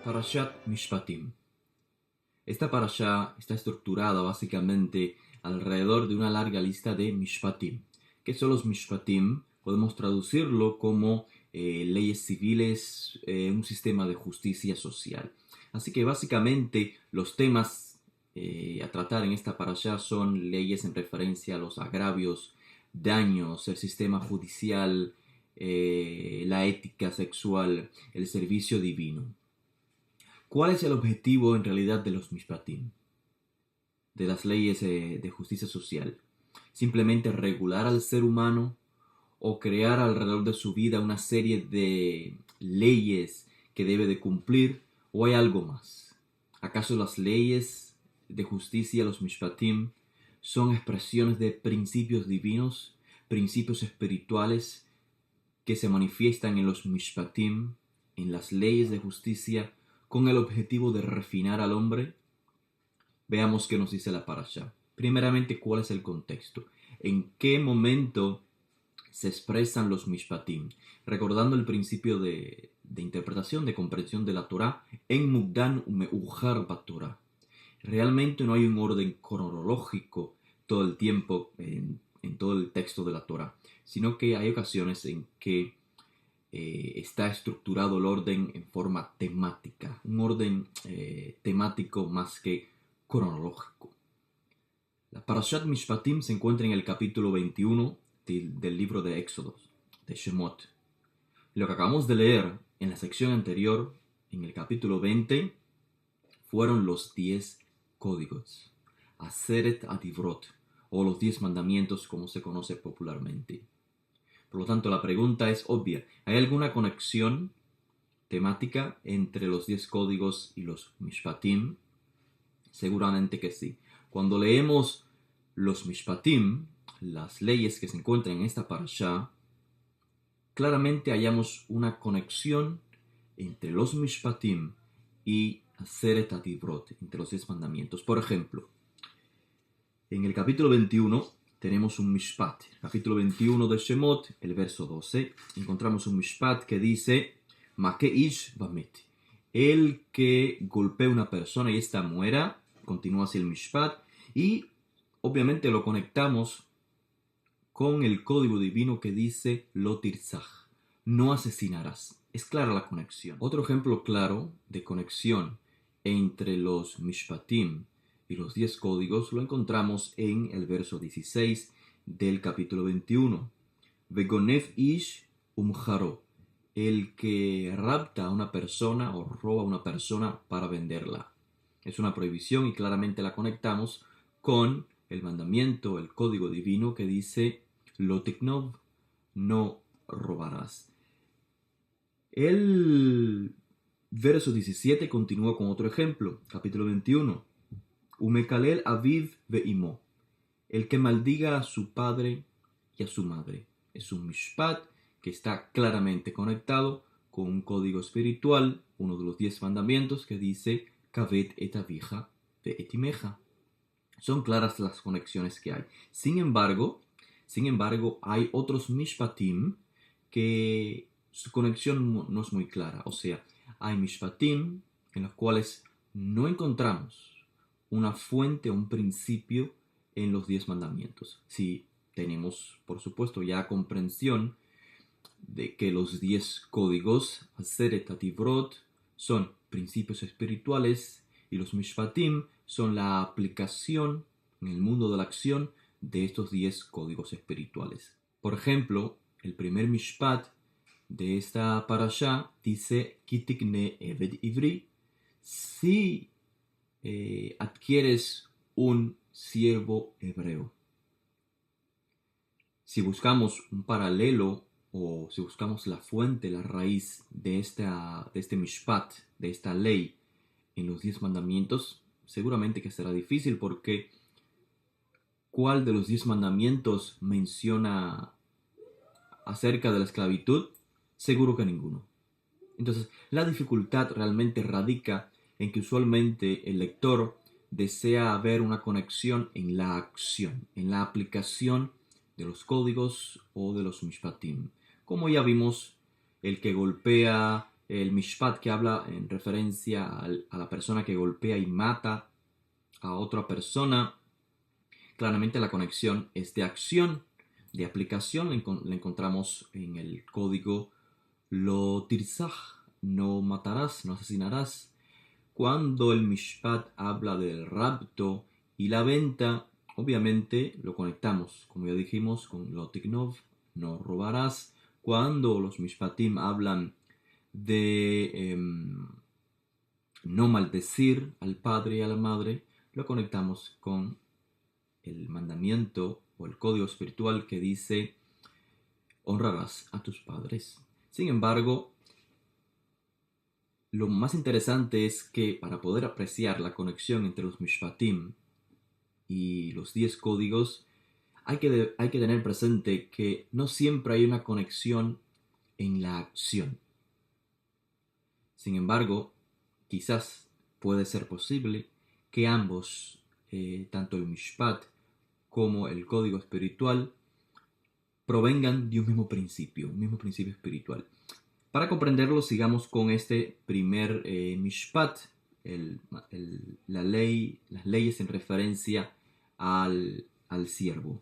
Parashat Mishpatim. Esta parashá está estructurada básicamente alrededor de una larga lista de Mishpatim. ¿Qué son los Mishpatim? Podemos traducirlo como leyes civiles, un sistema de justicia social. Así que básicamente los temas a tratar en esta parashá son leyes en referencia a los agravios, daños, el sistema judicial, la ética sexual, el servicio divino. ¿Cuál es el objetivo en realidad de los Mishpatim? De las leyes de justicia social. ¿Simplemente regular al ser humano o crear alrededor de su vida una serie de leyes que debe de cumplir, o hay algo más? ¿Acaso las leyes de justicia, los Mishpatim, son expresiones de principios divinos, principios espirituales que se manifiestan en los Mishpatim, en las leyes de justicia, con el objetivo de refinar al hombre? Veamos qué nos dice la parashá. Primeramente, ¿cuál es el contexto? ¿En qué momento se expresan los Mishpatim? Recordando el principio de interpretación, de comprensión de la Torá, en Mugdan Umeujar Batorá. Realmente no hay un orden cronológico todo el tiempo en todo el texto de la Torá, sino que hay ocasiones en que está estructurado el orden en forma temática, un orden temático más que cronológico. La Parashat Mishpatim se encuentra en el capítulo 21 del libro de Éxodo, de Shemot. Lo que acabamos de leer en la sección anterior, en el capítulo 20, fueron los 10 códigos, Aseret Adivrot, o los 10 mandamientos como se conoce popularmente. Por lo tanto, la pregunta es obvia. ¿Hay alguna conexión temática entre los 10 códigos y los Mishpatim? Seguramente que sí. Cuando leemos los Mishpatim, las leyes que se encuentran en esta parashá, claramente hallamos una conexión entre los Mishpatim y Aseret Adivrot, entre los 10 mandamientos. Por ejemplo, en el capítulo 21 tenemos un mishpat. Capítulo 21 de Shemot, el verso 12, encontramos un mishpat que dice: Make ish bamet. El que golpea a una persona y esta muera, continúa así el mishpat, y obviamente lo conectamos con el código divino que dice lo tirzaj, no asesinarás. Es clara la conexión. Otro ejemplo claro de conexión entre los mishpatim y los 10 códigos lo encontramos en el verso 16 del capítulo 21. Vegonef ish umjaro. El que rapta a una persona o roba a una persona para venderla. Es una prohibición y claramente la conectamos con el mandamiento, el código divino que dice lo tiknov, no robarás. El verso 17 continúa con otro ejemplo, capítulo 21. Umekalel aviv veimo. El que maldiga a su padre y a su madre. Es un mishpat que está claramente conectado con un código espiritual, uno de los 10 mandamientos que dice Kaved et avija ve etimeja. Son claras las conexiones que hay. Sin embargo, hay otros mishpatim que su conexión no es muy clara. O sea, hay mishpatim en los cuales no encontramos una fuente, un principio en los 10 mandamientos. Si tenemos, por supuesto, ya comprensión de que los 10 códigos, Aseret Adivrot, son principios espirituales y los Mishpatim son la aplicación en el mundo de la acción de estos 10 códigos espirituales. Por ejemplo, el primer Mishpat de esta parashá dice Kitikne Eved Ivri. Si adquieres un siervo hebreo. Si buscamos un paralelo o si buscamos la fuente, la raíz de este mishpat, de esta ley en los 10 mandamientos, seguramente que será difícil porque ¿cuál de los 10 mandamientos menciona acerca de la esclavitud? Seguro que ninguno. Entonces, la dificultad realmente radica en que usualmente el lector desea ver una conexión en la acción, en la aplicación de los códigos o de los mishpatim. Como ya vimos, el que golpea el mishpat que habla en referencia a la persona que golpea y mata a otra persona. Claramente la conexión es de acción, de aplicación, la encontramos en el código lo tirzah, no matarás, no asesinarás. Cuando el mishpat habla del rapto y la venta, obviamente lo conectamos, como ya dijimos, con lo tignov, no robarás. Cuando los mishpatim hablan de no maldecir al padre y a la madre, lo conectamos con el mandamiento o el código espiritual que dice honrarás a tus padres. Sin embargo, lo más interesante es que para poder apreciar la conexión entre los mishpatim y los 10 códigos, hay que tener presente que no siempre hay una conexión en la acción. Sin embargo, quizás puede ser posible que ambos, tanto el mishpat como el código espiritual, provengan de un mismo principio espiritual. Para comprenderlo, sigamos con este primer mishpat, las leyes en referencia al siervo.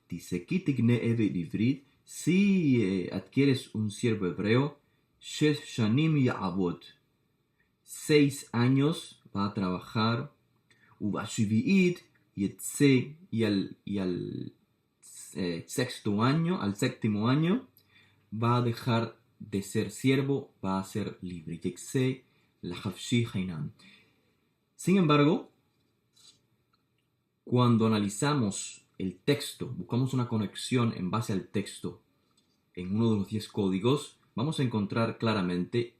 Dice, si adquieres un siervo hebreo, 6 años va a trabajar, y al séptimo año, va a dejar de ser siervo, va a ser libre. Sin embargo, cuando analizamos el texto, buscamos una conexión en base al texto en uno de los 10 códigos, vamos a encontrar claramente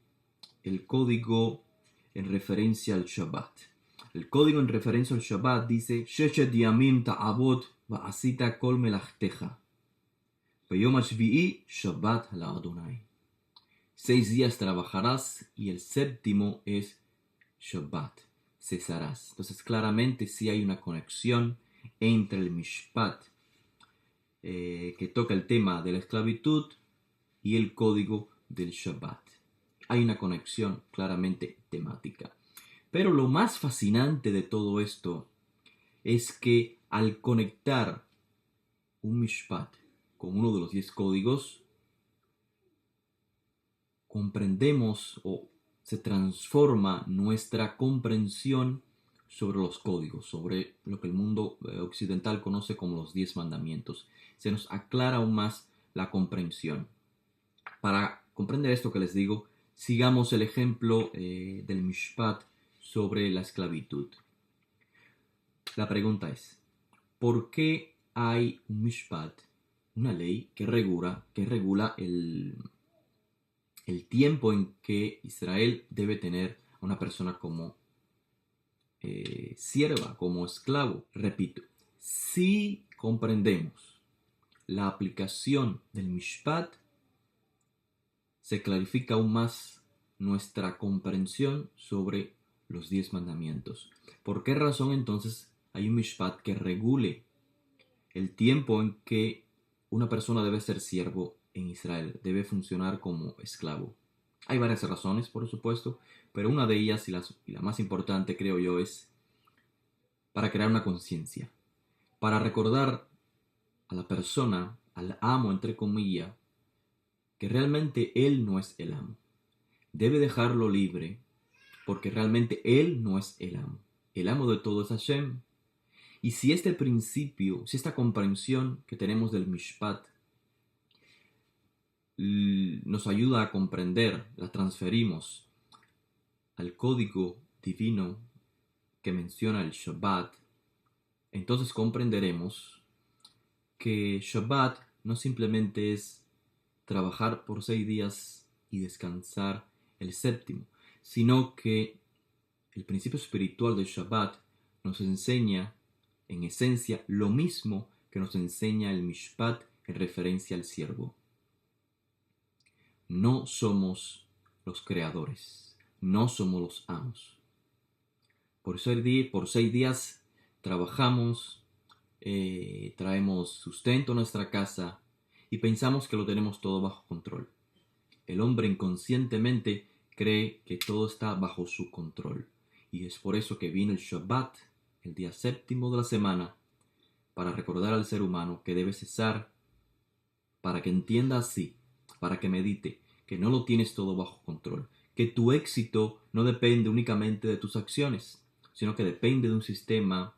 el código en referencia al Shabbat. El código en referencia al Shabbat dice: Sheshet yamim ta'avod va'asita kol melachteja. Beyom hashvi'i Shabbat la'Adonai. 6 días trabajarás y el séptimo es Shabbat. Cesarás. Entonces claramente sí hay una conexión entre el Mishpat que toca el tema de la esclavitud y el código del Shabbat. Hay una conexión claramente temática. Pero lo más fascinante de todo esto es que al conectar un Mishpat con uno de los 10 códigos, comprendemos o se transforma nuestra comprensión sobre los códigos, sobre lo que el mundo occidental conoce como los 10 mandamientos. Se nos aclara aún más la comprensión. Para comprender esto que les digo, sigamos el ejemplo del Mishpat sobre la esclavitud. La pregunta es, ¿por qué hay un Mishpat, una ley que regula el tiempo en que Israel debe tener a una persona como sierva, como esclavo? Repito, si comprendemos la aplicación del Mishpat, se clarifica aún más nuestra comprensión sobre los 10 mandamientos. ¿Por qué razón entonces hay un Mishpat que regule el tiempo en que una persona debe ser siervo en Israel, debe funcionar como esclavo? Hay varias razones, por supuesto, pero una de ellas y la más importante, creo yo, es para crear una conciencia, para recordar a la persona, al amo, entre comillas, que realmente él no es el amo. Debe dejarlo libre, porque realmente él no es el amo. El amo de todo es Hashem. Y si este principio, si esta comprensión que tenemos del Mishpat nos ayuda a comprender, la transferimos al código divino que menciona el Shabbat, entonces comprenderemos que Shabbat no simplemente es trabajar por 6 días y descansar el séptimo, sino que el principio espiritual del Shabbat nos enseña en esencia lo mismo que nos enseña el Mishpat en referencia al siervo. No somos los creadores, no somos los amos. Por 6 días trabajamos, traemos sustento a nuestra casa y pensamos que lo tenemos todo bajo control. El hombre inconscientemente cree que todo está bajo su control. Y es por eso que viene el Shabbat, el día séptimo de la semana, para recordar al ser humano que debe cesar, para que entienda así, para que medite, que no lo tienes todo bajo control, que tu éxito no depende únicamente de tus acciones, sino que depende de un sistema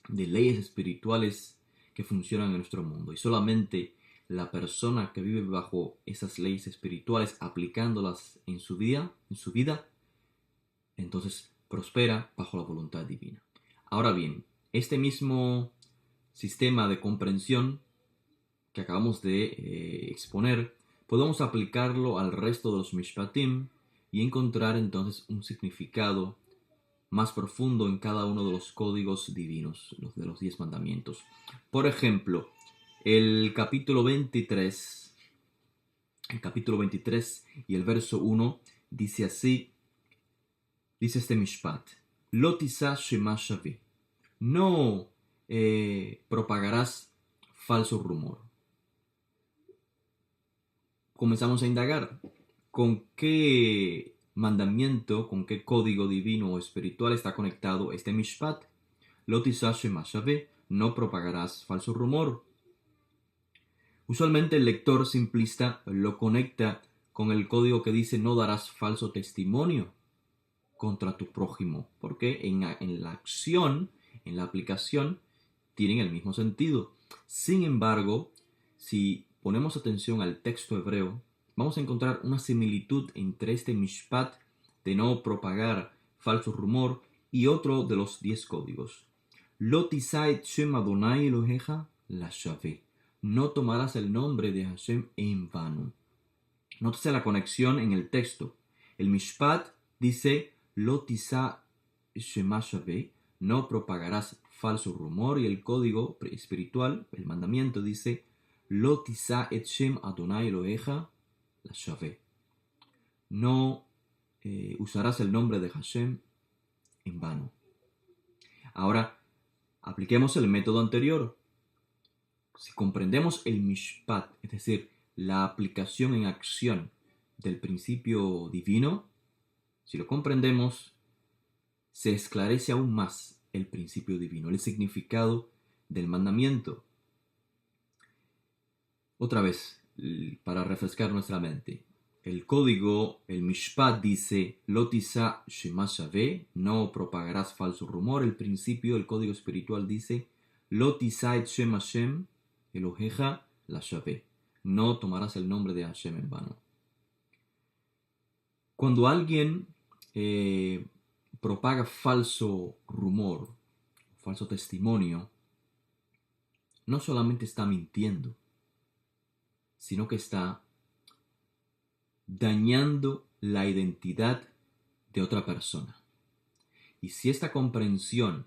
de leyes espirituales que funcionan en nuestro mundo. Y solamente la persona que vive bajo esas leyes espirituales, aplicándolas en su vida, entonces prospera bajo la voluntad divina. Ahora bien, este mismo sistema de comprensión que acabamos de exponer, podemos aplicarlo al resto de los Mishpatim y encontrar entonces un significado más profundo en cada uno de los códigos divinos, los de los 10 mandamientos. Por ejemplo, el capítulo 23 y el verso 1 dice así, dice este Mishpat, Lo tisa shema shavi, no propagarás falso rumor. Comenzamos a indagar con qué mandamiento, con qué código divino o espiritual está conectado este Mishpat. Lo tisa shema shavi, no propagarás falso rumor. Usualmente el lector simplista lo conecta con el código que dice no darás falso testimonio contra tu prójimo, porque en la acción, en la aplicación, tienen el mismo sentido. Sin embargo, si ponemos atención al texto hebreo, vamos a encontrar una similitud entre este mishpat de no propagar falso rumor y otro de los 10 códigos. Lo tisa et shem Adonai Eloheja lashave. No tomarás el nombre de Hashem en vano. Nótese la conexión en el texto. El mishpat dice Lo tisa shema shave, no propagarás falso rumor, y el código espiritual, el mandamiento, dice Lo tisa et shem Adonai Eloheja lashave. No usarás el nombre de Hashem en vano. Ahora, apliquemos el método anterior. Si comprendemos el mishpat, es decir, la aplicación en acción del principio divino, si lo comprendemos, se esclarece aún más el principio divino, el significado del mandamiento. Otra vez, para refrescar nuestra mente, el código, el mishpat dice, Lo tisa shema shave, no propagarás falso rumor. El principio, el código espiritual dice, Lo tisa et shem Hashem Eloheja lashave, no tomarás el nombre de Hashem en vano. Cuando alguien propaga falso rumor, falso testimonio, no solamente está mintiendo, sino que está dañando la identidad de otra persona. Y si esta comprensión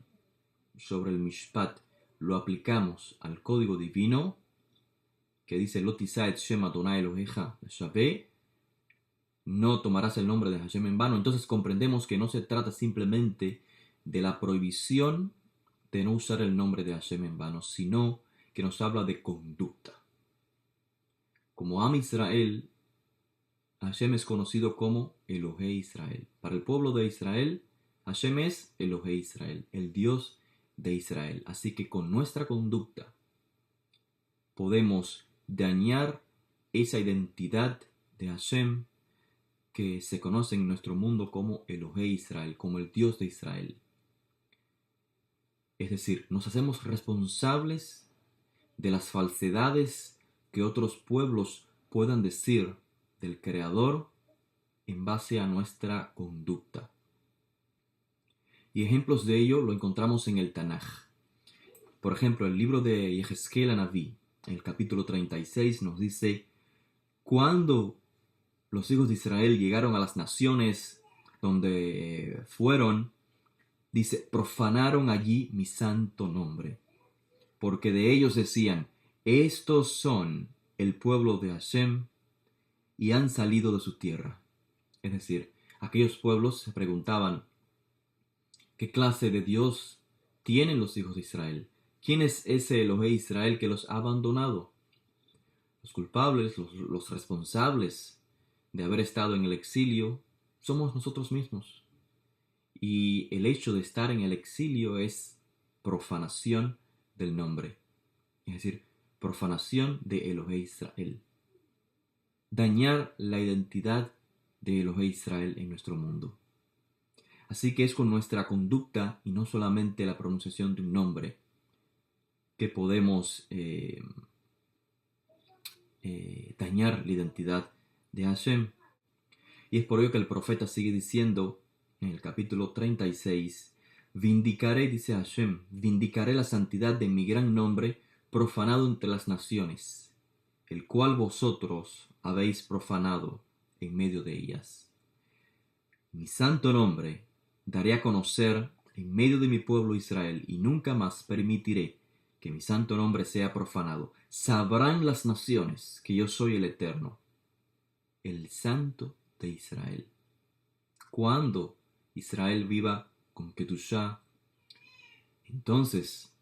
sobre el mishpat lo aplicamos al código divino, que dice Lo tisa et shem Adonai Eloheja lashave, no tomarás el nombre de Hashem en vano, entonces comprendemos que no se trata simplemente de la prohibición de no usar el nombre de Hashem en vano, sino que nos habla de conducta. Como Am Israel, Hashem es conocido como Elohe Israel. Para el pueblo de Israel, Hashem es Elohe Israel, el Dios de Israel. Así que con nuestra conducta podemos dañar esa identidad de Hashem que se conoce en nuestro mundo como Elohe Israel, como el Dios de Israel. Es decir, nos hacemos responsables de las falsedades que otros pueblos puedan decir del Creador en base a nuestra conducta. Y ejemplos de ello lo encontramos en el Tanaj. Por ejemplo, el libro de Yehezkel Hanaví, en el capítulo 36, nos dice, cuando los hijos de Israel llegaron a las naciones donde fueron, dice, profanaron allí mi santo nombre, porque de ellos decían, estos son el pueblo de Hashem y han salido de su tierra. Es decir, aquellos pueblos se preguntaban, ¿qué clase de Dios tienen los hijos de Israel? ¿Quién es ese Elohe Israel que los ha abandonado? Los culpables, los responsables de haber estado en el exilio somos nosotros mismos. Y el hecho de estar en el exilio es profanación del nombre. Es decir, profanación de Elohé Israel. Dañar la identidad de Elohé Israel en nuestro mundo. Así que es con nuestra conducta y no solamente la pronunciación de un nombre que podemos dañar la identidad de Hashem. Y es por ello que el profeta sigue diciendo en el capítulo 36, vindicaré, dice Hashem, vindicaré la santidad de mi gran nombre profanado entre las naciones, el cual vosotros habéis profanado en medio de ellas. Mi santo nombre daré a conocer en medio de mi pueblo Israel, y nunca más permitiré que mi santo nombre sea profanado. Sabrán las naciones que yo soy el Eterno, el Santo de Israel. Cuando Israel viva con Kedushá, entonces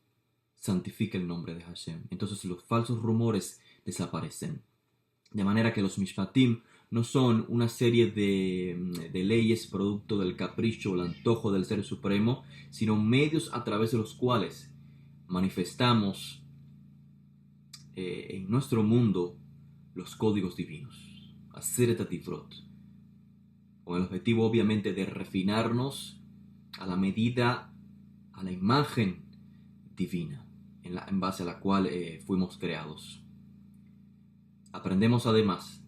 santifica el nombre de Hashem. Entonces los falsos rumores desaparecen. De manera que los Mishpatim no son una serie de leyes producto del capricho o el antojo del Ser Supremo, sino medios a través de los cuales manifestamos en nuestro mundo los códigos divinos. Aseret Atifrot. Con el objetivo obviamente de refinarnos a la medida, a la imagen divina en base a la cual fuimos creados. Aprendemos además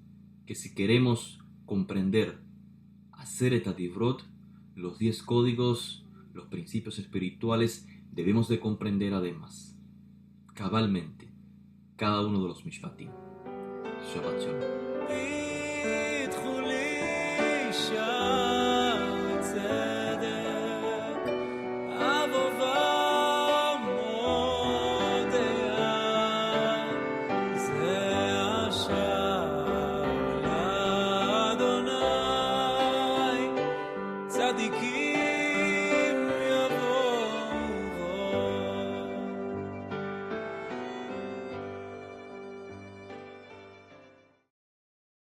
que si queremos comprender Aseret Atifrot, los 10 códigos, los principios espirituales, debemos de comprender además cabalmente cada uno de los Mishpatim. Shabbat Shalom.